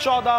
14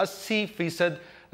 80%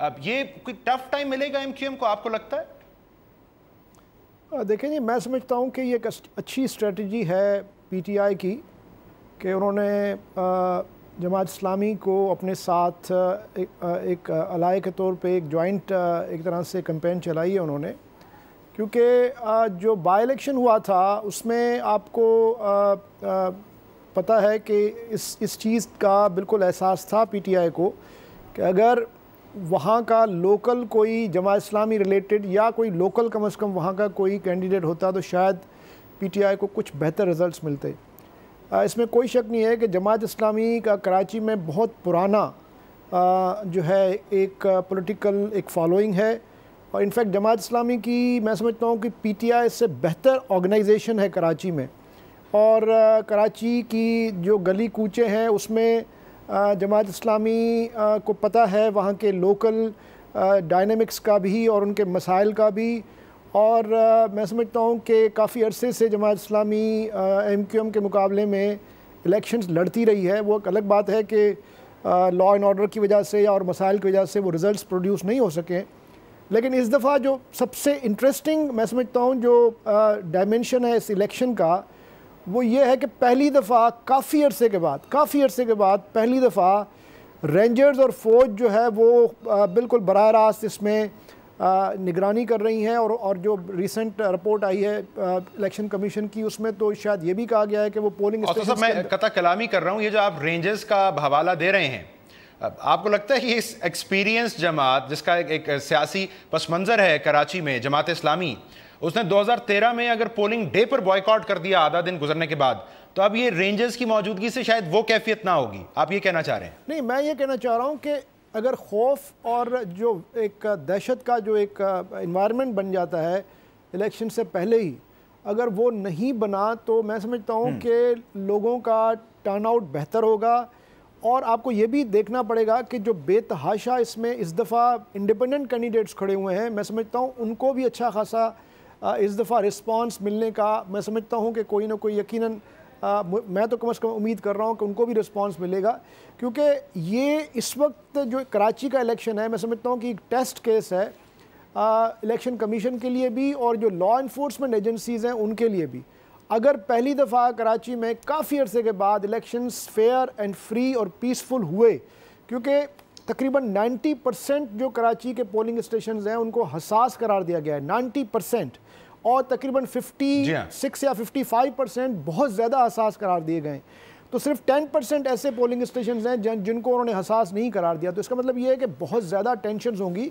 اب یہ کوئی ٹف ٹائم ملے گا ایم کیو ایم کو، آپ کو لگتا ہے؟ دیکھیں جی، میں سمجھتا ہوں کہ یہ ایک اچھی اسٹریٹجی ہے پی ٹی آئی کی کہ انہوں نے جماعت اسلامی کو اپنے ساتھ ایک الائے کے طور پہ ایک جوائنٹ ایک طرح سے کمپین چلائی ہے انہوں نے، کیونکہ جو بائی الیکشن ہوا تھا اس میں آپ کو پتہ ہے کہ اس چیز کا بالکل احساس تھا پی ٹی آئی کو کہ اگر وہاں کا لوکل کوئی جماعت اسلامی ریلیٹڈ یا کوئی لوکل کم از کم وہاں کا کوئی کینڈیڈیٹ ہوتا تو شاید پی ٹی آئی کو کچھ بہتر رزلٹس ملتے۔ اس میں کوئی شک نہیں ہے کہ جماعت اسلامی کا کراچی میں بہت پرانا جو ہے ایک پولیٹیکل ایک فالوئنگ ہے، اور انفیکٹ جماعت اسلامی کی میں سمجھتا ہوں کہ پی ٹی آئی سے بہتر آرگنائزیشن ہے کراچی میں، اور کراچی کی جو گلی کوچے ہیں اس میں جماعت اسلامی کو پتہ ہے وہاں کے لوکل ڈائنامکس کا بھی اور ان کے مسائل کا بھی، اور میں سمجھتا ہوں کہ کافی عرصے سے Jamaat Islami M Q M کے مقابلے میں الیکشنز لڑتی رہی ہے۔ وہ ایک الگ بات ہے کہ لا اینڈ آرڈر کی وجہ سے اور مسائل کی وجہ سے وہ رزلٹس پروڈیوس نہیں ہو سکے، لیکن اس دفعہ جو سب سے انٹرسٹنگ میں سمجھتا ہوں جو ڈائمنشن ہے اس الیکشن کا، وہ یہ ہے کہ پہلی دفعہ کافی عرصے کے بعد پہلی دفعہ رینجرز اور فوج جو ہے وہ بالکل براہ راست اس میں نگرانی کر رہی ہیں، اور جو ریسنٹ رپورٹ آئی ہے الیکشن کمیشن کی اس میں تو شاید یہ بھی کہا گیا ہے کہ وہ پولنگ اسٹیشن میں قطع کلامی کر رہا ہوں، یہ جو آپ رینجرز کا حوالہ دے رہے ہیں، آپ کو لگتا ہے کہ اس ایکسپیرینس جماعت جس کا ایک سیاسی پس منظر ہے کراچی میں، جماعت اسلامی، اس نے 2013 میں اگر پولنگ ڈے پر بوائیکاٹ کر دیا آدھا دن گزرنے کے بعد، تو اب یہ رینجرز کی موجودگی سے شاید وہ کیفیت نہ ہوگی، آپ یہ کہنا چاہ رہے ہیں؟ نہیں، میں یہ کہنا چاہ رہا ہوں کہ اگر خوف اور جو ایک دہشت کا جو ایک انوائرمنٹ بن جاتا ہے الیکشن سے پہلے ہی، اگر وہ نہیں بنا تو میں سمجھتا ہوں کہ لوگوں کا ٹرن آؤٹ بہتر ہوگا، اور آپ کو یہ بھی دیکھنا پڑے گا کہ جو بے تحاشا اس میں اس دفعہ انڈیپینڈنٹ کینڈیڈیٹس کھڑے ہوئے ہیں، میں سمجھتا ہوں ان کو بھی اچھا خاصا اس دفعہ رسپانس ملنے کا میں سمجھتا ہوں کہ کوئی نہ کوئی یقیناً میں تو کم از کم امید کر رہا ہوں کہ ان کو بھی رسپانس ملے گا، کیونکہ یہ اس وقت جو کراچی کا الیکشن ہے میں سمجھتا ہوں کہ ایک ٹیسٹ کیس ہے الیکشن کمیشن کے لیے بھی اور جو لا انفورسمنٹ ایجنسیز ہیں ان کے لیے بھی۔ اگر پہلی دفعہ کراچی میں کافی عرصے کے بعد الیکشنز فیئر اینڈ فری اور پیسفل ہوئے، کیونکہ تقریباً 90% جو کراچی کے پولنگ اسٹیشنز ہیں ان کو حساس قرار دیا گیا ہے، 90%، اور تقریباً 56 یا 55% بہت زیادہ حساس قرار دیے گئے ہیں، تو صرف 10% ایسے پولنگ اسٹیشنز ہیں جن کو انہوں نے حساس نہیں قرار دیا، تو اس کا مطلب یہ ہے کہ بہت زیادہ ٹینشنز ہوں گی،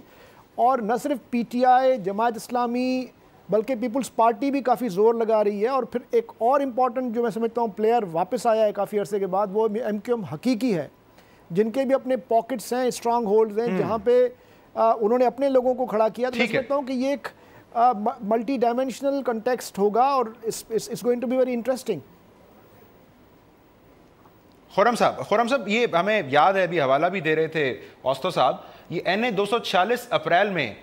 اور نہ صرف P T I, Jamaat Islami, بلکہ پیپلز پارٹی بھی کافی زور لگا رہی ہے، اور پھر ایک اور امپورٹنٹ جو میں سمجھتا ہوں پلیئر واپس آیا ہے کافی عرصے کے بعد، وہ ایم کیو ایم حقیقی ہے، جن کے بھی اپنے پاکٹس ہیں، اسٹرانگ ہولڈز ہیں، جہاں پہ انہوں نے اپنے لوگوں کو کھڑا کیا، تو میں سمجھتا ہوں کہ یہ ایک ملٹی ڈائمینشنل کنٹیکسٹ ہوگا، اور it's going to be very interesting۔ خرم صاحب یہ ہمیں یاد ہے، ابھی حوالہ بھی دے رہے تھے اوسطو صاحب، یہ NA 246 اپریل میں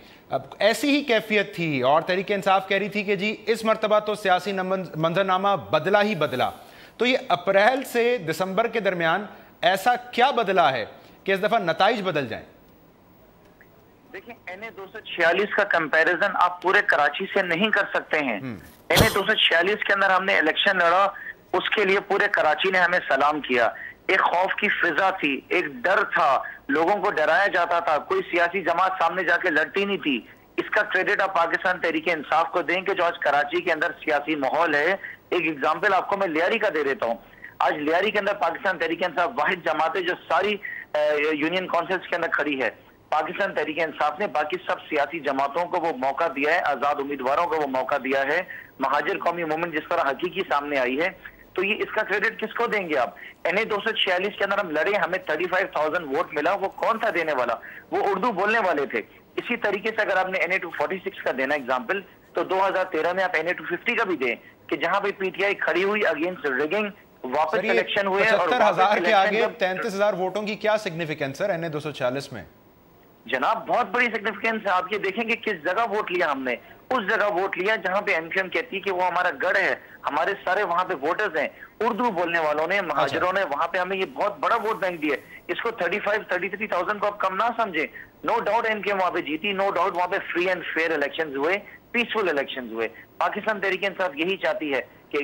ایسی ہی کیفیت تھی، اور تحریک انصاف کہہ رہی تھی کہ جی اس مرتبہ تو سیاسی منظرنامہ بدلا ہی بدلا، تو یہ اپریل سے دسمبر کے درمیان ایسا کیا بدلا ہے کہ اس دفعہ نتائج بدل جائیں؟ دیکھیں NA 246 کا کمپیریزن آپ پورے کراچی سے نہیں کر سکتے ہیں۔ NA 246 کے اندر ہم نے الیکشن لڑا، اس کے لیے پورے کراچی نے ہمیں سلام کیا، ایک خوف کی فضا تھی، ایک ڈر تھا، لوگوں کو ڈرایا جاتا تھا، کوئی سیاسی جماعت سامنے جا کے لڑتی نہیں تھی۔ اس کا کریڈٹ آپ پاکستان تحریک انصاف کو دیں کہ جو آج کراچی کے اندر سیاسی ماحول ہے، ایک ایگزامپل آپ کو میں لیاری کا دے دیتا ہوں۔ آج لیاری کے اندر پاکستان تحریک انصاف واحد جماعت ہے جو ساری یونین کونسلز کے اندر کھڑی ہے۔ پاکستان تحریک انصاف نے باقی سب سیاسی جماعتوں کو وہ موقع دیا ہے، آزاد امیدواروں کو وہ موقع دیا ہے، مہاجر قومی موومنٹ جس پر حقیقی سامنے آئی ہے، تو یہ اس کا کریڈٹ کس کو دیں گے آپ؟ NA 246 کے اندر ہم لڑے، ہمیں 35,000 ووٹ ملا، وہ کون تھا دینے والا؟ وہ اردو بولنے والے تھے۔ اسی طریقے سے اگر آپ نے NA 246 کا دینا ایگزامپل، تو 2013 میں آپ NA 250 کا بھی دیں کہ جہاں پہ پی ٹی آئی کھڑی ہوئی اگینسٹ ریگنگ، واپس الیکشن ہوئے، اور 75,000 کے آگے 33,000 ووٹوں کی کیا سگنیفیکنس ہے NA 246 میں؟ جناب بہت بڑی سگنیفیکنس ہے، آپ یہ دیکھیں کہ کس جگہ ووٹ لیا ہم نے، اس جگہ ووٹ لیا جہاں پہ ایم کیو ایم کہتی ہے کہ وہ ہمارا گڑھ ہے، ہمارے سارے وہاں پہ ووٹرز ہیں، اردو بولنے والوں نے، مہاجروں نے، وہاں پہ ہمیں یہ بہت بڑا ووٹ بینک دیا ہے۔ اس کو 35-33,000 کو آپ کم نہ سمجھیں. نو ڈاؤٹ MKM وہاں پہ جیتی, نو ڈاؤٹ وہاں پہ فری اینڈ فیئر الیکشنز ہوئے, پیسفل الیکشنز ہوئے. پاکستان تحریک انصاف یہی چاہتی ہے کہ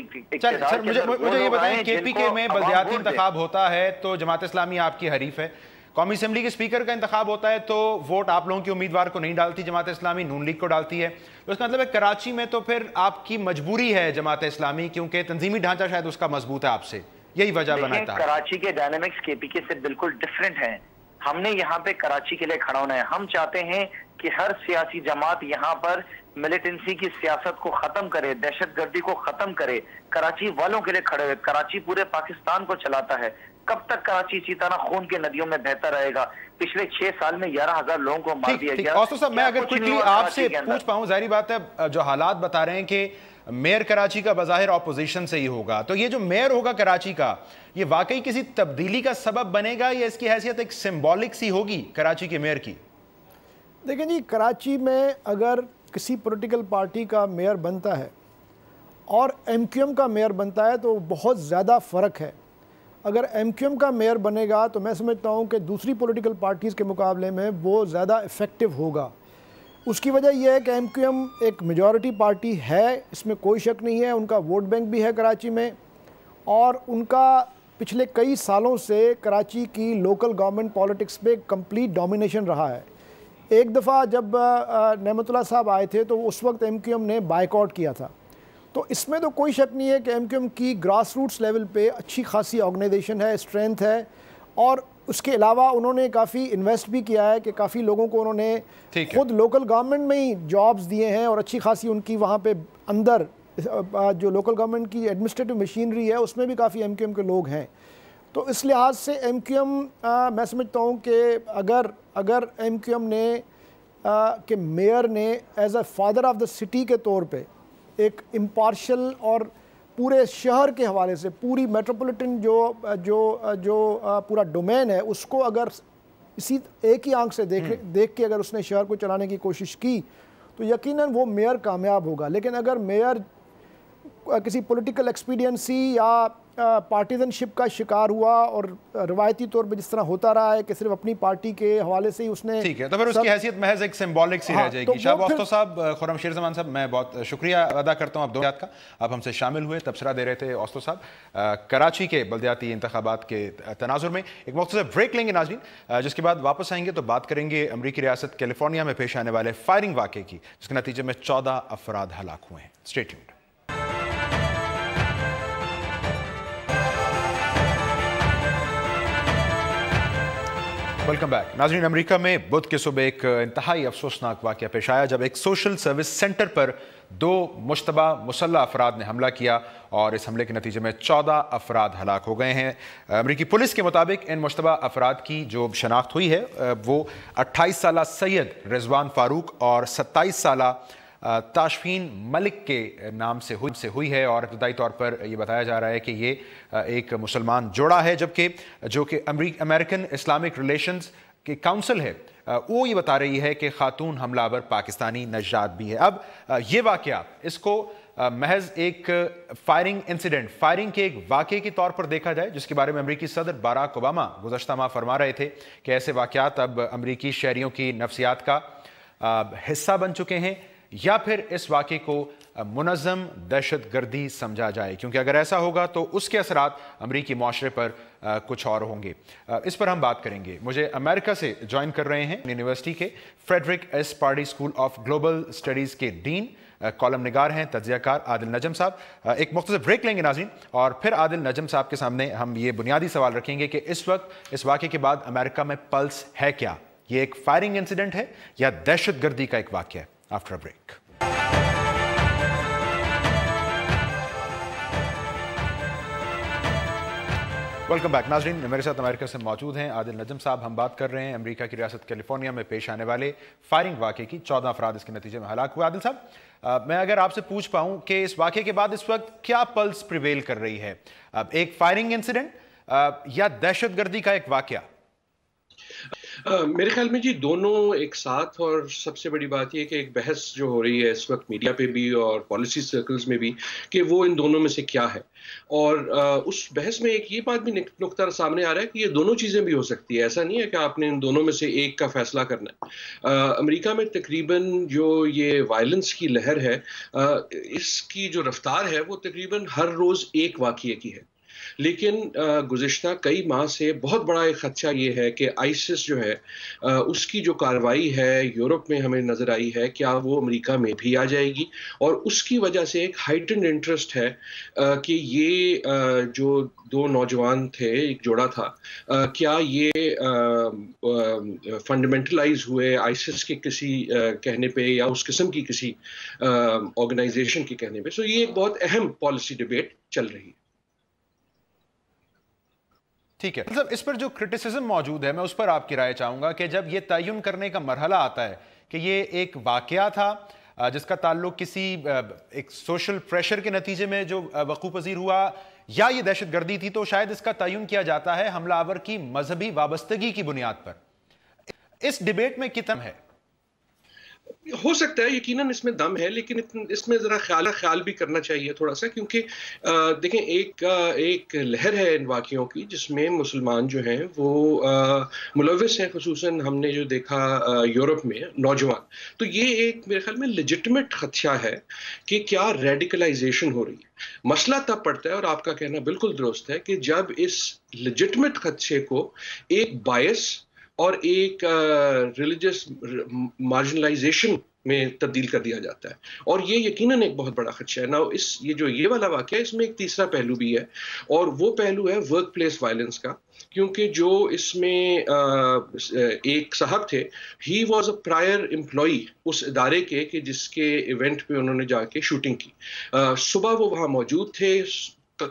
مجھے یہ بتائیں, KPK میں بلدیاتی انتخاب ہوتا ہے تو جماعت اسلامی آپ کی حریف ہے, قومی اسمبلی کے اسپیکر کا انتخاب ہوتا ہے تو ووٹ آپ لوگوں کی امیدوار کو نہیں ڈالتی جماعت اسلامی, نون لیگ کو ڈالتی ہے. تو اس کا مطلب ہے کراچی میں تو پھر آپ کی مجبوری ہے جماعت اسلامی, کیونکہ تنظیمی ڈھانچہ شاید اس کا مضبوط ہے آپ سے, یہی وجہ بناتا ہے. کراچی کے ڈائنامکس KPK سے بالکل ڈیفرنٹ ہیں. ہم نے یہاں پہ کراچی کے لیے کھڑا ہونا ہے. ہم چاہتے ہیں کہ ہر سیاسی جماعت یہاں پر ملیٹنسی کی سیاست کو ختم کرے, دہشت گردی کو ختم کرے, کراچی والوں کے لیے کھڑے ہوئے. کراچی پورے پاکستان کو چلاتا ہے. کب تک کراچی اسی طرح خون کے ندیوں میں بہتا رہے گا؟ پچھلے 6 سال میں 11,000 لوگوں کو مار دیا گیا. اوسطو صاحب, میں اگر کوئکلی آپ سے پوچھ پاؤں, ظاہری بات ہے جو حالات بتا رہے ہیں کہ میئر کراچی کا بظاہر اپوزیشن سے ہی ہوگا, تو یہ جو میئر ہوگا کراچی کا, یہ واقعی کسی تبدیلی کا سبب بنے گا یا اس کی حیثیت ایک سمبولک سی ہوگی کراچی کے میئر کی؟ دیکھیں جی, کراچی میں اگر کسی پولیٹیکل پارٹی کا میئر بنتا ہے اور MQM کا میئر بنتا ہے تو بہت زیادہ فرق ہے. اگر MQM کا میئر بنے گا تو میں سمجھتا ہوں کہ دوسری پولیٹیکل پارٹیز کے مقابلے میں وہ زیادہ افیکٹو ہوگا. اس کی وجہ یہ ہے کہ MQM ایک میجورٹی پارٹی ہے, اس میں کوئی شک نہیں ہے. ان کا ووٹ بینک بھی ہے کراچی میں, اور ان کا پچھلے کئی سالوں سے کراچی کی لوکل گورنمنٹ پالیٹکس پہ کمپلیٹ ڈومینیشن رہا ہے. ایک دفعہ جب نعمت اللہ صاحب آئے تھے تو اس وقت MQM نے بائیک آؤٹ کیا تھا. تو اس میں تو کوئی شک نہیں ہے کہ MQM کی گراس روٹس لیول پہ اچھی خاصی آرگنائزیشن ہے, اسٹرینتھ ہے, اور اس کے علاوہ انہوں نے کافی انویسٹ بھی کیا ہے کہ کافی لوگوں کو انہوں نے خود لوکل گورنمنٹ میں ہی جابز دیے ہیں, اور اچھی خاصی ان کی وہاں پہ اندر جو لوکل گورنمنٹ کی ایڈمنسٹریٹو مشینری ہے اس میں بھی کافی MQM کے لوگ ہیں. تو اس لحاظ سے MQM میں سمجھتا ہوں کہ اگر MQM نے کہ میئر نے as a father of the city کے طور پہ ایک امپارشل اور پورے شہر کے حوالے سے پوری میٹروپولیٹن جو پورا ڈومین ہے اس کو اگر اسی ایک ہی آنکھ سے دیکھ کے اگر اس نے شہر کو چلانے کی کوشش کی تو یقیناً وہ میئر کامیاب ہوگا. لیکن اگر میئر کسی پولیٹیکل ایکسپیڈینسی یا پارٹیزن شپ کا شکار ہوا اور روایتی طور پہ جس طرح ہوتا رہا ہے کہ صرف اپنی پارٹی کے حوالے سے ہی اس نے, ٹھیک ہے, تو پھر اس کی حیثیت محض ایک سمبولک سی رہ جائے گی. شاہب اوسطو صاحب, خرم شیر زمان صاحب, میں بہت شکریہ ادا کرتا ہوں آپ دو کا, آپ ہم سے شامل ہوئے, تبصرہ دے رہے تھے اوسطو صاحب کراچی کے بلدیاتی انتخابات کے تناظر میں. ایک مختصر بریک لیں گے ناظرین, جس کے بعد واپس آئیں گے تو بات کریں گے امریکی ریاست کیلیفورنیا میں پیش آنے والے فائرنگ واقعے کی, جس کے نتیجے میں 14 افراد ہلاک ہوئے ہیں. Stay tuned. Welcome back. ناظرین, امریکہ میں بدھ کے صبح ایک انتہائی افسوسناک واقعہ پیش آیا جب ایک سوشل سروس سینٹر پر 2 مشتبہ مسلح افراد نے حملہ کیا اور اس حملے کے نتیجے میں 14 افراد ہلاک ہو گئے ہیں. امریکی پولیس کے مطابق ان مشتبہ افراد کی جو شناخت ہوئی ہے وہ 28 سالہ سید رضوان فاروق اور 27 سالہ تاشفین ملک کے نام سے ہوئی ہے, اور ابتدائی طور پر یہ بتایا جا رہا ہے کہ یہ ایک مسلمان جوڑا ہے, جبکہ جو کہ امریکن اسلامک ریلیشنز کی کونسل ہے وہ یہ بتا رہی ہے کہ خاتون حملہ آور پاکستانی نژاد بھی ہے. اب یہ واقعہ اس کو محض ایک فائرنگ انسیڈنٹ, فائرنگ کے ایک واقعے کے طور پر دیکھا جائے, جس کے بارے میں امریکی صدر باراک اوباما گزشتہ ماہ فرما رہے تھے کہ ایسے واقعات اب امریکی شہریوں کی نفسیات کا حصہ بن چکے ہیں, یا پھر اس واقعے کو منظم دہشت گردی سمجھا جائے, کیونکہ اگر ایسا ہوگا تو اس کے اثرات امریکی معاشرے پر کچھ اور ہوں گے. اس پر ہم بات کریں گے. مجھے امریکہ سے جوائن کر رہے ہیں یونیورسٹی کے Frederick S Pardee school of global studies کے ڈین, کالم نگار ہیں, تجزیہ کار عادل نجم صاحب. ایک مختصر بریک لیں گے ناظرین, اور پھر عادل نجم صاحب کے سامنے ہم یہ بنیادی سوال رکھیں گے کہ اس وقت اس واقعے کے بعد امریکہ میں پلس ہے کیا؟ یہ ایک فائرنگ انسیڈنٹ ہے یا دہشت گردی کا ایک واقعہ ہے؟ After break. Welcome back. ناظرین, میرے ساتھ امریکہ سے موجود ہیں عادل نجم صاحب. ہم بات کر رہے ہیں امریکہ کی ریاست کیلیفورنیا میں پیش آنے والے فائرنگ واقعے کی. 14 افراد اس کے نتیجے میں ہلاک ہوئے. عادل صاحب, میں اگر آپ سے پوچھ پاؤں کہ اس واقعے کے بعد اس وقت کیا پلس پریویل کر رہی ہے, ایک فائرنگ انسیڈنٹ یا دہشت گردی کا ایک واقعہ؟ میرے خیال میں جی دونوں ایک ساتھ، اور سب سے بڑی بات یہ کہ ایک بحث جو ہو رہی ہے اس وقت میڈیا پہ بھی اور پالیسی سرکلز میں بھی کہ وہ ان دونوں میں سے کیا ہے، اور اس بحث میں ایک یہ بات بھی نقطہ سامنے آ رہا ہے کہ یہ دونوں چیزیں بھی ہو سکتی ہے، ایسا نہیں ہے کہ آپ نے ان دونوں میں سے ایک کا فیصلہ کرنا ہے۔ امریکہ میں تقریباً جو یہ وائلنس کی لہر ہے، اس کی جو رفتار ہے وہ تقریباً ہر روز ایک واقعے کی ہے، لیکن گزشتہ کئی ماہ سے بہت بڑا ایک خدشہ یہ ہے کہ آئیسس جو ہے اس کی جو کارروائی ہے یورپ میں ہمیں نظر آئی ہے، کیا وہ امریکہ میں بھی آ جائے گی، اور اس کی وجہ سے ایک ہائٹنڈ انٹرسٹ ہے کہ یہ جو دو نوجوان تھے، ایک جوڑا تھا، کیا یہ فنڈامنٹلائز ہوئے آئیسس کے کسی کہنے پہ یا اس قسم کی کسی آرگنائزیشن کے کہنے پہ۔ سو یہ ایک بہت اہم پالیسی ڈیبیٹ چل رہی ہے۔ ٹھیک ہے، اس پر جو کرٹیسزم موجود ہے میں اس پر آپ کی رائے چاہوں گا کہ جب یہ تعین کرنے کا مرحلہ آتا ہے کہ یہ ایک واقعہ تھا جس کا تعلق کسی ایک سوشل پریشر کے نتیجے میں جو وقوع پذیر ہوا، یا یہ دہشت گردی تھی، تو شاید اس کا تعین کیا جاتا ہے حملہ آور کی مذہبی وابستگی کی بنیاد پر۔ اس ڈیبیٹ میں کتنا ہے؟ ہو سکتا ہے، یقیناً اس میں دم ہے، لیکن اس میں ذرا خیال بھی کرنا چاہیے تھوڑا سا، کیونکہ دیکھیں ایک لہر ہے ان واقعوں کی جس میں مسلمان جو ہیں وہ ملوث ہیں، خصوصاً ہم نے جو دیکھا یورپ میں نوجوان، تو یہ ایک میرے خیال میں لیجٹمیٹ خدشہ ہے کہ کیا ریڈیکلائزیشن ہو رہی ہے۔ مسئلہ تب پڑتا ہے، اور آپ کا کہنا بالکل درست ہے، کہ جب اس لیجٹمیٹ خدشے کو ایک بائس اور ایک ریلیجس مارجنلائزیشن میں تبدیل کر دیا جاتا ہے، اور یہ یقیناً ایک بہت بڑا خدشہ ہے۔ یہ والا واقعہ ہے، اس میں ایک تیسرا پہلو بھی ہے، اور وہ پہلو ہے ورک پلیس وائلنس کا، کیونکہ جو اس میں ایک صاحب تھے، he was a prior employee اس ادارے کے کہ جس کے ایونٹ پہ انہوں نے جا کے شوٹنگ کی، صبح وہ وہاں موجود تھے،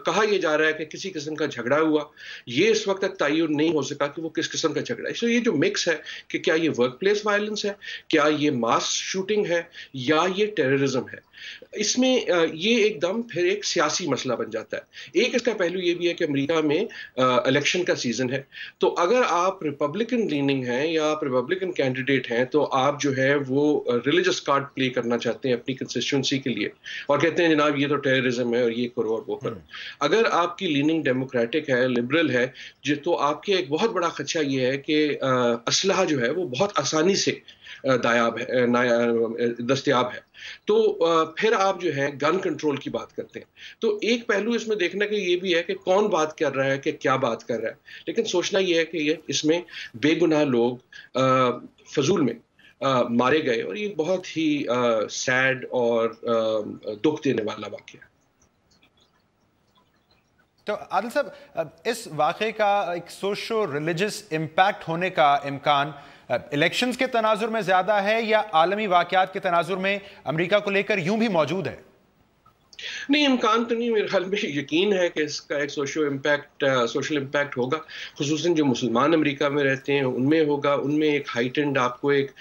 کہا یہ جا رہا ہے کہ کسی قسم کا جھگڑا ہوا، یہ اس وقت تک تعین نہیں ہو سکا کہ وہ کس قسم کا جھگڑا ہے۔ سو یہ جو مکس ہے کہ کیا یہ ورک پلیس وائلنس ہے، کیا یہ ماس شوٹنگ ہے، یا یہ ٹیررزم ہے، اس میں یہ ایک دم پھر ایک سیاسی مسئلہ بن جاتا ہے۔ ایک اس کا پہلو یہ بھی ہے کہ امریکہ میں الیکشن کا سیزن ہے، تو اگر آپ ریپبلکن لیننگ ہیں یا آپ ریپبلکن کینڈیڈیٹ ہیں تو آپ جو ہے وہ ریلیجس کارڈ پلے کرنا چاہتے ہیں اپنی کنسٹیچوئنسی کے لیے، اور کہتے ہیں جناب یہ تو ٹیررزم ہے اور یہ کرو اور وہ کرو۔ اگر آپ کی لیننگ ڈیموکریٹک ہے، لبرل ہے، تو آپ کے ایک بہت بڑا خدشہ یہ ہے کہ اسلحہ جو ہے وہ بہت آسانی سے دستیاب ہے، تو پھر آپ جو ہے گن کنٹرول کی بات کرتے ہیں۔ تو ایک پہلو اس میں دیکھنا کہ یہ بھی ہے کہ کون بات کر رہا ہے، کہ کیا بات کر رہا ہے، لیکن سوچنا یہ ہے کہ اس میں بے گناہ لوگ فضول میں مارے گئے، اور یہ بہت ہی سیڈ اور دکھ دینے والا واقعہ ہے۔ تو عادل صاحب، اس واقعے کا ایک سوشو ریلیجس امپیکٹ ہونے کا امکان الیکشنز کے تناظر میں زیادہ ہے یا عالمی واقعات کے تناظر میں امریکہ کو لے کر یوں بھی موجود ہے؟ نہیں، امکان تو نہیں، میرے خیال میں یقین ہے کہ اس کا ایک سوشل امپیکٹ ہوگا، خصوصاً جو مسلمان امریکہ میں رہتے ہیں ان میں ہوگا، ان میں ایک ہائٹنڈ آپ کو ایک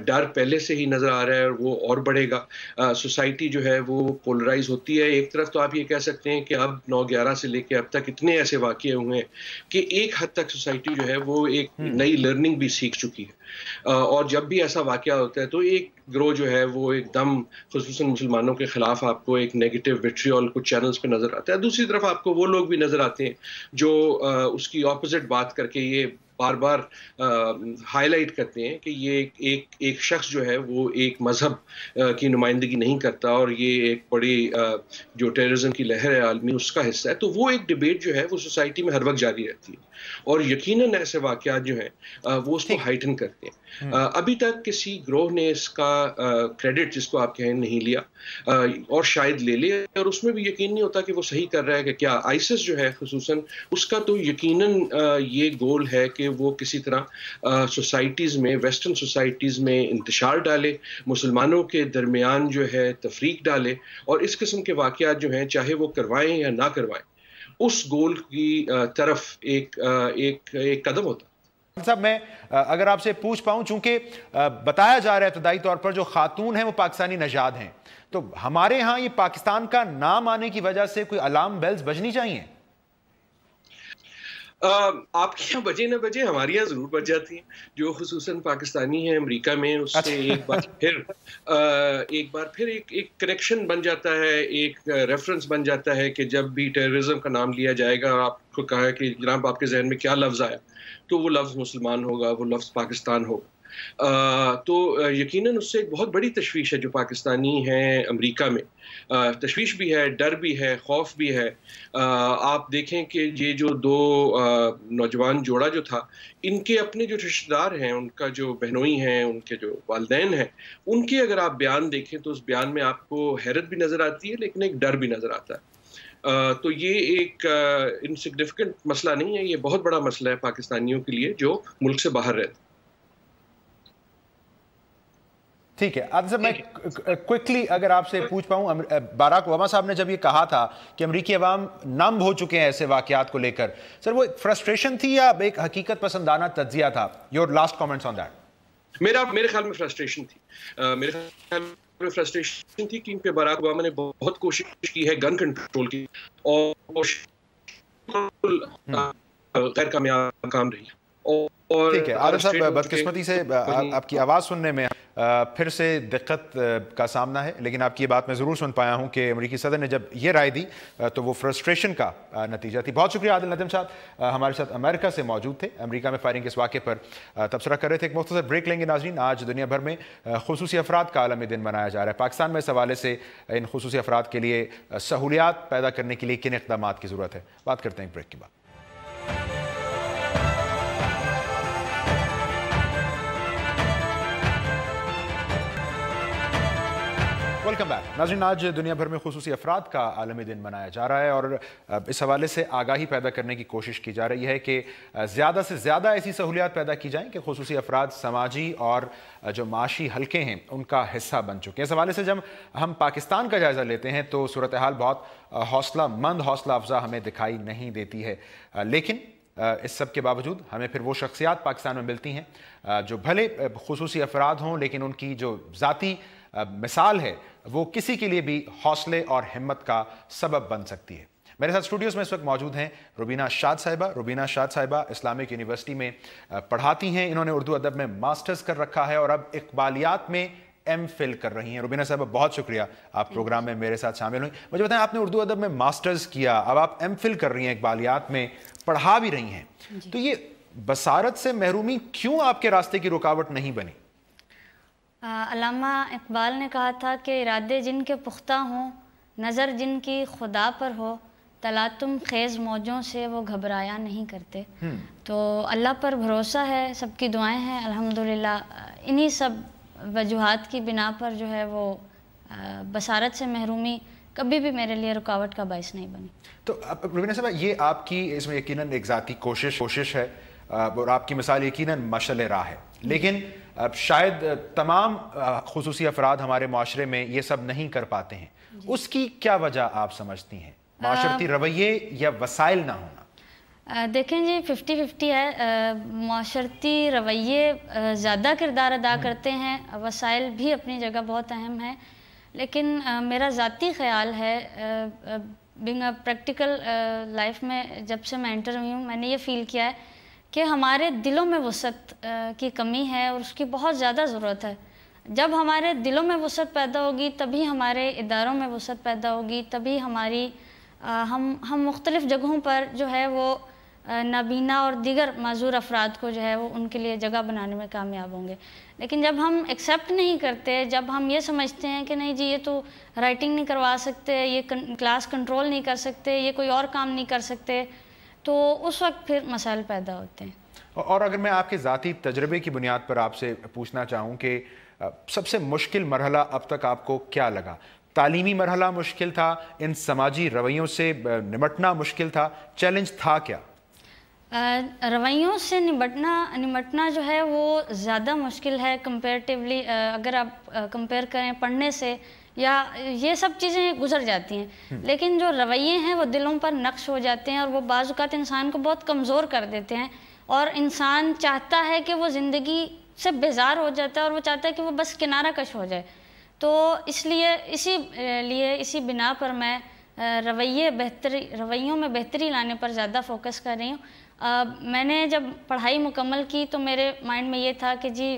ڈر پہلے سے ہی نظر آ رہا ہے، اور وہ اور بڑھے گا۔ سوسائٹی جو ہے وہ پولرائز ہوتی ہے، ایک طرف تو آپ یہ کہہ سکتے ہیں کہ اب 9/11 سے لے کے اب تک اتنے ایسے واقعے ہوئے ہیں کہ ایک حد تک سوسائٹی جو ہے وہ ایک نئی لرننگ بھی سیکھ چکی ہے، اور جب بھی ایسا واقعہ ہوتا ہے تو ایک گروہ جو ہے وہ ایک دم خصوصاً مسلمانوں کے خلاف آپ کو ایک نیگیٹو وٹریول کچھ چینلز پہ نظر آتا ہے، دوسری طرف آپ کو وہ لوگ بھی نظر آتے ہیں جو اس کی اپوزٹ بات کر کے یہ بار بار ہائی لائٹ کرتے ہیں کہ یہ ایک شخص جو ہے وہ ایک مذہب کی نمائندگی نہیں کرتا، اور یہ ایک بڑی جو ٹیررزم کی لہر ہے عالمی اس کا حصہ ہے۔ تو وہ ایک ڈیبیٹ جو ہے وہ سوسائٹی میں ہر وقت جاری رہتی ہے، اور یقیناً ایسے واقعات جو ہیں وہ اس کو ہائٹن کرتے ہیں۔ ابھی تک کسی گروہ نے اس کا کریڈٹ جس کو آپ کہیں نہیں لیا، اور شاید لے لے، اور اس میں بھی یقین نہیں ہوتا کہ وہ صحیح کر رہا ہے کہ کیا۔ آئیسس جو ہے خصوصاً اس کا تو یقیناً یہ گول ہے کہ وہ کسی طرح سوسائٹیز میں، ویسٹرن سوسائٹیز میں انتشار ڈالے، مسلمانوں کے درمیان جو ہے تفریق ڈالے، اور اس قسم کے واقعات جو ہیں چاہے وہ کروائیں یا نہ کروائیں، اس گول کی طرف ایک قدم ہوتا۔ صاحب، میں اگر آپ سے پوچھ پاؤں، چونکہ بتایا جا رہا ہے ابتدائی طور پر جو خاتون ہیں وہ پاکستانی نژاد ہیں، تو ہمارے ہاں یہ پاکستان کا نام آنے کی وجہ سے کوئی الارم بیلز بجنی چاہیے؟ آپ کے یہاں بجے نہ بجے ہمارے یہاں ضرور بچ جاتی ہیں، جو خصوصاً پاکستانی ہیں امریکہ میں، اس سے ایک بار پھر ایک کنیکشن بن جاتا ہے، ایک ریفرنس بن جاتا ہے کہ جب بھی ٹیررزم کا نام لیا جائے گا، آپ کو کہا کہ جناب آپ کے ذہن میں کیا لفظ آیا، تو وہ لفظ مسلمان ہوگا، وہ لفظ پاکستان ہوگا۔ تو یقیناً اس سے ایک بہت بڑی تشویش ہے جو پاکستانی ہیں امریکہ میں، تشویش بھی ہے، ڈر بھی ہے، خوف بھی ہے۔ آپ دیکھیں کہ یہ جو دو نوجوان جوڑا جو تھا، ان کے اپنے جو رشتہ دار ہیں، ان کا جو بہنوئی ہیں، ان کے جو والدین ہیں، ان کے اگر آپ بیان دیکھیں تو اس بیان میں آپ کو حیرت بھی نظر آتی ہے، لیکن ایک ڈر بھی نظر آتا ہے۔ تو یہ ایک انسگنیفیکنٹ مسئلہ نہیں ہے، یہ بہت بڑا مسئلہ ہے پاکستانیوں کے لیے جو ملک سے باہر رہتے ہیں۔ ٹھیک ہے عادل صاحب، میں کوئکلی اگر آپ سے پوچھ پاؤں، باراک اوباما صاحب نے جب یہ کہا تھا کہ امریکی عوام نم ہو چکے ہیں ایسے واقعات کو لے کر، سر وہ ایک فرسٹریشن تھی یا ایک حقیقت پسندانہ تجزیہ تھا؟ Your last comments on that. میرے خیال میں فرسٹریشن تھی، میرے خیال میں فرسٹریشن تھی کیونکہ باراک اوباما نے بہت کوشش کی ہے گن کنٹرول کی، اور غیر کامیاب رہی۔ ٹھیک ہے عادل صاحب، بدقسمتی سے آپ کی آواز سننے میں پھر سے دقت کا سامنا ہے، لیکن آپ کی یہ بات میں ضرور سن پایا ہوں کہ امریکی صدر نے جب یہ رائے دی تو وہ فرسٹریشن کا نتیجہ تھی۔ بہت شکریہ عادل ندیم صاحب، ہمارے ساتھ امریکہ سے موجود تھے، امریکہ میں فائرنگ کے اس واقعے پر تبصرہ کر رہے تھے۔ ایک مختصر بریک لیں گے ناظرین۔ آج دنیا بھر میں خصوصی افراد کا عالمی دن منایا جا رہا ہے۔ پاکستان میں اس حوالے سے ان خصوصی افراد کے لیے سہولیات پیدا کرنے کے لیے کن اقدامات کی ضرورت ہے، بات کرتے ہیں بریک کے بعد۔ ویلکم بیک ناظرین، آج دنیا بھر میں خصوصی افراد کا عالمی دن منایا جا رہا ہے، اور اس حوالے سے آگاہی پیدا کرنے کی کوشش کی جا رہی ہے کہ زیادہ سے زیادہ ایسی سہولیات پیدا کی جائیں کہ خصوصی افراد سماجی اور جو معاشی حلقے ہیں ان کا حصہ بن چکے ہیں۔ اس حوالے سے جب ہم پاکستان کا جائزہ لیتے ہیں تو صورتحال بہت حوصلہ مند، حوصلہ افزا ہمیں دکھائی نہیں دیتی ہے، لیکن اس سب کے باوجود ہمیں پھر وہ شخصیات پاکستان میں ملتی ہیں جو بھلے خصوصی افراد ہوں، لیکن ان کی جو ذاتی مثال ہے وہ کسی کے لیے بھی حوصلے اور ہمت کا سبب بن سکتی ہے۔ میرے ساتھ اسٹوڈیوز میں اس وقت موجود ہیں روبینہ شاد صاحبہ۔ روبینہ شاد صاحبہ اسلامک یونیورسٹی میں پڑھاتی ہیں، انہوں نے اردو ادب میں ماسٹرز کر رکھا ہے اور اب اقبالیات میں ایم فل کر رہی ہیں۔ روبینہ صاحبہ بہت شکریہ، آپ پروگرام میں میرے ساتھ شامل ہوئیں۔ مجھے بتائیں، آپ نے اردو ادب میں ماسٹرز کیا، اب آپ ایم فل کر رہی ہیں، اقبالیات میں پڑھا بھی رہی ہیں، تو یہ بصارت سے محرومی کیوں آپ کے راستے کی رکاوٹ نہیں بنی؟ علامہ اقبال نے کہا تھا کہ ارادے جن کے پختہ ہوں، نظر جن کی خدا پر ہو، تلاطم خیز موجوں سے وہ گھبرایا نہیں کرتے۔ تو اللہ پر بھروسہ ہے، سب کی دعائیں ہیں الحمدللہ، انہی سب وجوہات کی بنا پر جو ہے وہ بصارت سے محرومی کبھی بھی میرے لیے رکاوٹ کا باعث نہیں بنی۔ تو روبینہ صاحبہ، یہ آپ کی اس میں یقیناً ایک ذاتی کوشش ہے اور آپ کی مثال یقیناً مشعل راہ ہے، لیکن شاید تمام خصوصی افراد ہمارے معاشرے میں یہ سب نہیں کر پاتے ہیں، اس کی کیا وجہ آپ سمجھتی ہیں؟ معاشرتی رویے یا وسائل نہ ہونا؟ دیکھیں جی، 50-50 ہے۔ معاشرتی رویے زیادہ کردار ادا کرتے ہیں، وسائل بھی اپنی جگہ بہت اہم ہیں، لیکن میرا ذاتی خیال ہے بینگ اے پریکٹیکل لائف میں جب سے میں انٹر ہوئی ہوں، میں نے یہ فیل کیا ہے کہ ہمارے دلوں میں وسعت کی کمی ہے اور اس کی بہت زیادہ ضرورت ہے۔ جب ہمارے دلوں میں وسعت پیدا ہوگی تبھی ہمارے اداروں میں وسعت پیدا ہوگی، تبھی ہم مختلف جگہوں پر جو ہے وہ نابینا اور دیگر معذور افراد کو جو ہے وہ ان کے لیے جگہ بنانے میں کامیاب ہوں گے۔ لیکن جب ہم ایکسیپٹ نہیں کرتے، جب ہم یہ سمجھتے ہیں کہ نہیں جی یہ تو رائٹنگ نہیں کروا سکتے، یہ کلاس کنٹرول نہیں کر سکتے، یہ کوئی اور کام نہیں کر سکتے، تو اس وقت پھر مسائل پیدا ہوتے ہیں۔ اور اگر میں آپ کے ذاتی تجربے کی بنیاد پر آپ سے پوچھنا چاہوں کہ سب سے مشکل مرحلہ اب تک آپ کو کیا لگا؟ تعلیمی مرحلہ مشکل تھا، ان سماجی رویوں سے نمٹنا مشکل تھا، چیلنج تھا کیا؟ رویوں سے نمٹنا جو ہے وہ زیادہ مشکل ہے کمپیریٹیولی، اگر آپ کمپیئر کریں پڑھنے سے، یا یہ سب چیزیں گزر جاتی ہیں، لیکن جو رویے ہیں وہ دلوں پر نقش ہو جاتے ہیں اور وہ بعض اوقات انسان کو بہت کمزور کر دیتے ہیں، اور انسان چاہتا ہے کہ وہ زندگی سے بیزار ہو جاتا ہے اور وہ چاہتا ہے کہ وہ بس کنارہ کش ہو جائے۔ تو اسی بنا پر میں رویوں میں بہتری لانے پر زیادہ فوکس کر رہی ہوں۔ میں نے جب پڑھائی مکمل کی تو میرے مائنڈ میں یہ تھا کہ جی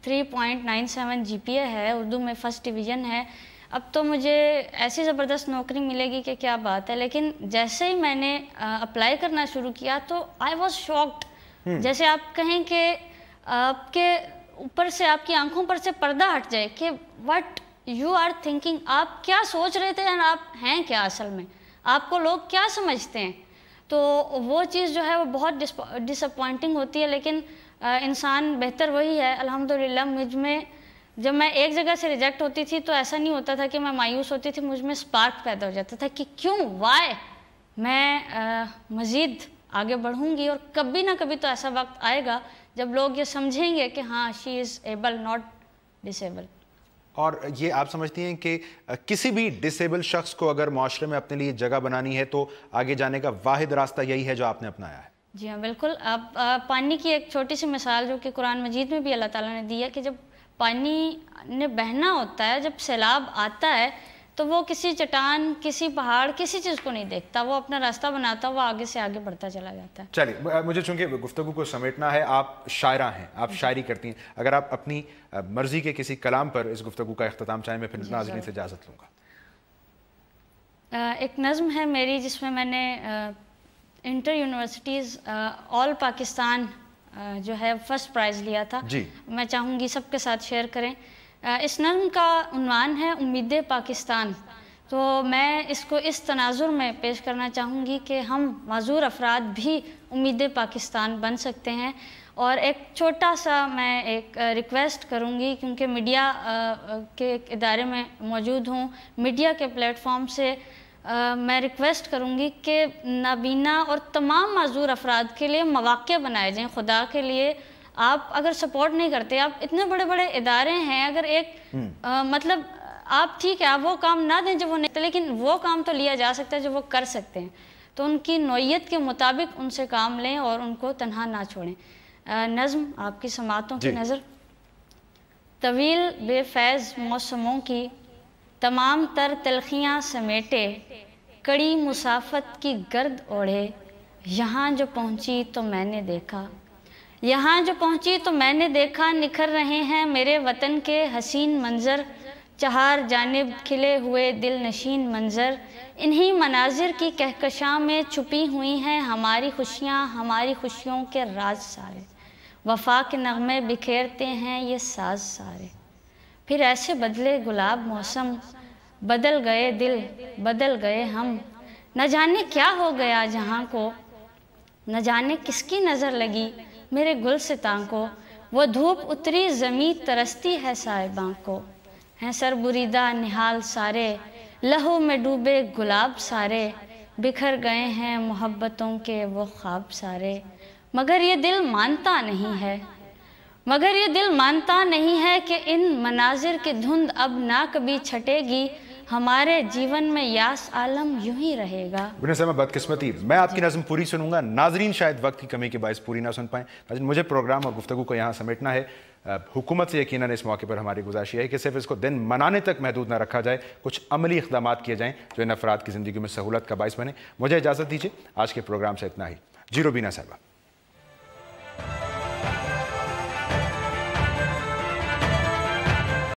3.97 GPA ہے، اردو میں فرسٹ ڈویژن ہے، اب تو مجھے ایسی زبردست نوکری ملے گی کہ کیا بات ہے۔ لیکن جیسے ہی میں نے اپلائی کرنا شروع کیا تو آئی واز شاکڈ، جیسے آپ کہیں کہ آپ کے اوپر سے، آپ کی آنکھوں پر سے پردہ ہٹ جائے کہ وٹ یو آر تھنکنگ، آپ کیا سوچ رہے تھے اور آپ ہیں کیا اصل میں، آپ کو لوگ کیا سمجھتے ہیں۔ تو وہ چیز جو ہے وہ بہت ڈس اپوائنٹنگ ہوتی ہے، لیکن انسان بہتر وہی ہے الحمدللہ۔ مجھ میں جب میں ایک جگہ سے ریجیکٹ ہوتی تھی تو ایسا نہیں ہوتا تھا کہ میں مایوس ہوتی تھی، مجھ میں سپارک پیدا ہو جاتا تھا کہ کیوں، وائی، میں مزید آگے بڑھوں گی، اور کبھی نہ کبھی تو ایسا وقت آئے گا جب لوگ یہ سمجھیں گے کہ ہاں شی از ایبل ناٹ ڈسیبل۔ اور یہ آپ سمجھتی ہیں کہ کسی بھی ڈسیبل شخص کو اگر معاشرے میں اپنے لیے جگہ بنانی ہے تو آگے جانے کا واحد راستہ یہی ہے جو آپ نے اپنایا ہے؟ جی ہاں بالکل۔ اب پانی کی ایک چھوٹی سی مثال جو کہ قرآن مجید میں بھی اللہ تعالیٰ نے دی ہے کہ جب پانی نے بہنا ہوتا ہے، جب سیلاب آتا ہے تو وہ کسی چٹان، کسی پہاڑ، کسی چیز کو نہیں دیکھتا، وہ اپنا راستہ بناتا، وہ آگے سے آگے بڑھتا چلا جاتا ہے۔ چلیے، مجھے چونکہ گفتگو کو سمیٹنا ہے، آپ شاعرہ ہیں، آپ شاعری کرتی ہیں، اگر آپ اپنی مرضی کے کسی کلام پر اس گفتگو کا اختتام چاہیں، میں پھر ناظرین سے اجازت لوں گا۔ ایک نظم ہے میری جس میں میں نے انٹر یونیورسٹیز آل پاکستان جو ہے فرسٹ پرائز لیا تھا، میں چاہوں گی سب کے ساتھ شیئر کریں۔ اس نظم کا عنوان ہے امید پاکستان، تو میں اس کو اس تناظر میں پیش کرنا چاہوں گی کہ ہم معذور افراد بھی امید پاکستان بن سکتے ہیں۔ اور ایک چھوٹا سا میں ایک ریکویسٹ کروں گی، کیونکہ میڈیا کے ایک ادارے میں موجود ہوں، میڈیا کے پلیٹ فارم سے میں ریکویسٹ کروں گی کہ نابینا اور تمام معذور افراد کے لیے مواقع بنائے جائیں۔ خدا کے لیے آپ اگر سپورٹ نہیں کرتے، آپ اتنے بڑے بڑے ادارے ہیں، اگر ایک مطلب آپ ٹھیک ہے آپ وہ کام نہ دیں جو وہ نہیں، لیکن وہ کام تو لیا جا سکتا ہے جو وہ کر سکتے ہیں، تو ان کی نوعیت کے مطابق ان سے کام لیں اور ان کو تنہا نہ چھوڑیں۔ نظم آپ کی سماعتوں کی نظر۔ طویل بے فیض موسموں کی تمام تر تلخیاں سمیٹے، کڑی مسافت کی گرد اوڑھے، یہاں جو پہنچی تو میں نے دیکھا، یہاں جو پہنچی تو میں نے دیکھا، نکھر رہے ہیں میرے وطن کے حسین منظر، چہار جانب کھلے ہوئے دل نشین منظر، انہی مناظر کی کہکشاں میں چھپی ہوئی ہیں ہماری خوشیاں، ہماری خوشیوں کے راز سارے، وفا کے نغمے بکھیرتے ہیں یہ ساز سارے، پھر ایسے بدلے گلاب موسم، بدل گئے دل، بدل گئے ہم، نہ جانے کیا ہو گیا جہاں کو، نہ جانے کس کی نظر لگی میرے گلستاں کو، وہ دھوپ اتری زمین ترستی ہے صاحباں کو، ہیں سر بریدہ نہال سارے، لہو میں ڈوبے گلاب سارے، بکھر گئے ہیں محبتوں کے وہ خواب سارے، مگر یہ دل مانتا نہیں ہے، مگر یہ دل مانتا نہیں ہے کہ ان مناظر کی دھند اب نہ کبھی چھٹے گی، ہمارے جیون میں یاس عالم یوں ہی رہے گا۔ بن سیمہ بدقسمتی، میں آپ کی نظم پوری سنوں گا، ناظرین شاید وقت کی کمی کے باعث پوری نہ سن پائیں، لیکن مجھے پروگرام اور گفتگو کو یہاں سمیٹنا ہے۔ حکومت سے یقیناً اس موقع پر ہماری گزارش ہے کہ صرف اس کو دن منانے تک محدود نہ رکھا جائے، کچھ عملی اقدامات کیے جائیں جو ان افراد کی زندگی میں سہولت کا باعث بنے۔ مجھے اجازت دیجیے، آج کے پروگرام سے اتنا ہی۔ جی روبینہ صاحبہ۔